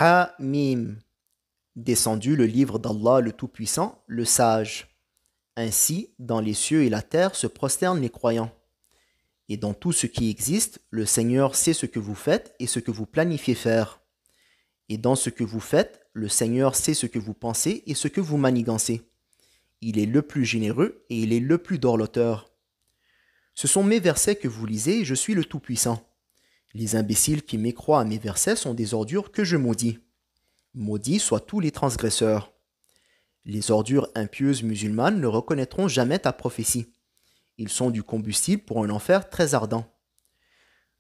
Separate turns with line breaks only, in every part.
Ha-Mim. Descendu le livre d'Allah le Tout-Puissant, le Sage. Ainsi, dans les cieux et la terre se prosternent les croyants. Et dans tout ce qui existe, le Seigneur sait ce que vous faites et ce que vous planifiez faire. Et dans ce que vous faites, le Seigneur sait ce que vous pensez et ce que vous manigancez. Il est le plus généreux et il est le plus dorloteur. Ce sont mes versets que vous lisez et je suis le Tout-Puissant. Les imbéciles qui mécroient à mes versets sont des ordures que je maudis. Maudits soient tous les transgresseurs. Les ordures impieuses musulmanes ne reconnaîtront jamais ta prophétie. Ils sont du combustible pour un enfer très ardent.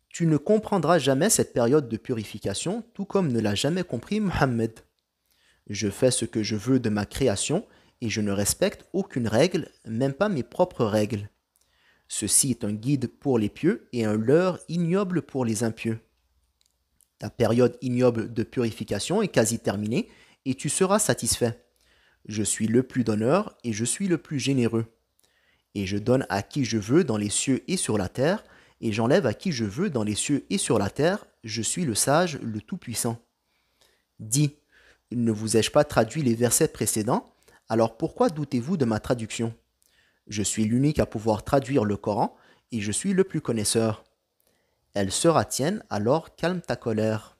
Tu ne comprendras jamais cette période de purification, tout comme ne l'a jamais compris Mohammed. Je fais ce que je veux de ma création et je ne respecte aucune règle, même pas mes propres règles. Ceci est un guide pour les pieux et un leurre ignoble pour les impieux. Ta période ignoble de purification est quasi terminée et tu seras satisfait. Je suis le plus donneur et je suis le plus généreux. Et je donne à qui je veux dans les cieux et sur la terre, et j'enlève à qui je veux dans les cieux et sur la terre, je suis le sage, le tout-puissant. Dis, ne vous ai-je pas traduit les versets précédents? Alors pourquoi doutez-vous de ma traduction? Je suis l'unique à pouvoir traduire le Coran, et je suis le plus connaisseur. Elle sera tienne, alors calme ta colère.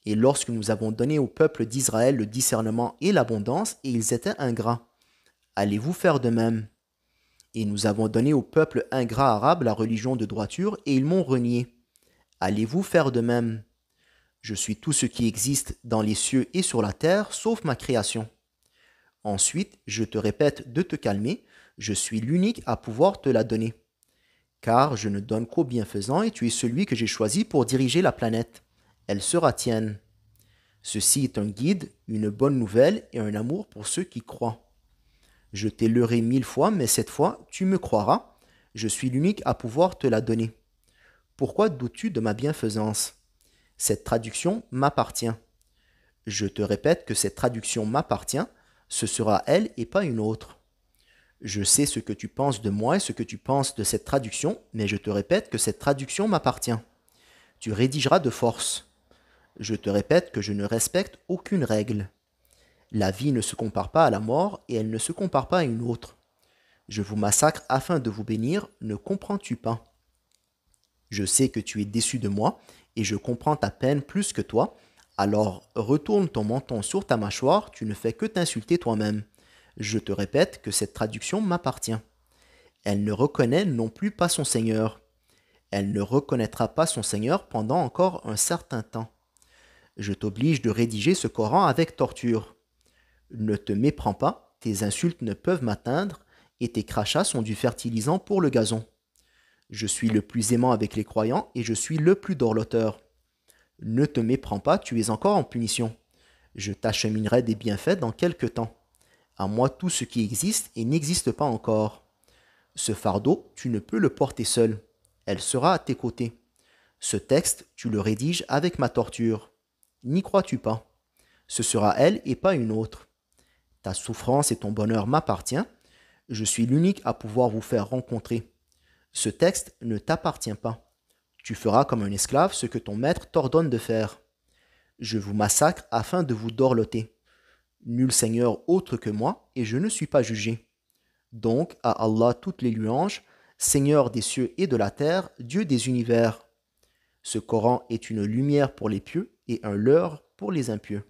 Et lorsque nous avons donné au peuple d'Israël le discernement et l'abondance, et ils étaient ingrats, allez-vous faire de même? Et nous avons donné au peuple ingrat arabe la religion de droiture, et ils m'ont renié. Allez-vous faire de même? Je suis tout ce qui existe dans les cieux et sur la terre, sauf ma création. Ensuite, je te répète de te calmer, je suis l'unique à pouvoir te la donner. Car je ne donne qu'aux bienfaisants et tu es celui que j'ai choisi pour diriger la planète. Elle sera tienne. Ceci est un guide, une bonne nouvelle et un amour pour ceux qui croient. Je t'ai leurré 1000 fois, mais cette fois, tu me croiras. Je suis l'unique à pouvoir te la donner. Pourquoi doutes-tu de ma bienfaisance? Cette traduction m'appartient. Je te répète que cette traduction m'appartient, ce sera elle et pas une autre. Je sais ce que tu penses de moi et ce que tu penses de cette traduction, mais je te répète que cette traduction m'appartient. Tu rédigeras de force. Je te répète que je ne respecte aucune règle. La vie ne se compare pas à la mort et elle ne se compare pas à une autre. Je vous massacre afin de vous bénir, ne comprends-tu pas? Je sais que tu es déçu de moi et je comprends ta peine plus que toi, alors retourne ton menton sur ta mâchoire, tu ne fais que t'insulter toi-même. Je te répète que cette traduction m'appartient. Elle ne reconnaît non plus pas son Seigneur. Elle ne reconnaîtra pas son Seigneur pendant encore un certain temps. Je t'oblige de rédiger ce Coran avec torture. Ne te méprends pas, tes insultes ne peuvent m'atteindre, et tes crachats sont du fertilisant pour le gazon. Je suis le plus aimant avec les croyants, et je suis le plus dorloteur. Ne te méprends pas, tu es encore en punition. Je t'acheminerai des bienfaits dans quelque temps. À moi tout ce qui existe et n'existe pas encore. Ce fardeau, tu ne peux le porter seul. Elle sera à tes côtés. Ce texte, tu le rédiges avec ma torture. N'y crois-tu pas? Ce sera elle et pas une autre. Ta souffrance et ton bonheur m'appartiennent. Je suis l'unique à pouvoir vous faire rencontrer. Ce texte ne t'appartient pas. Tu feras comme un esclave ce que ton maître t'ordonne de faire. Je vous massacre afin de vous dorloter. Nul Seigneur autre que moi, et je ne suis pas jugé. Donc, à Allah toutes les louanges, Seigneur des cieux et de la terre, Dieu des univers. Ce Coran est une lumière pour les pieux et un leurre pour les impieux.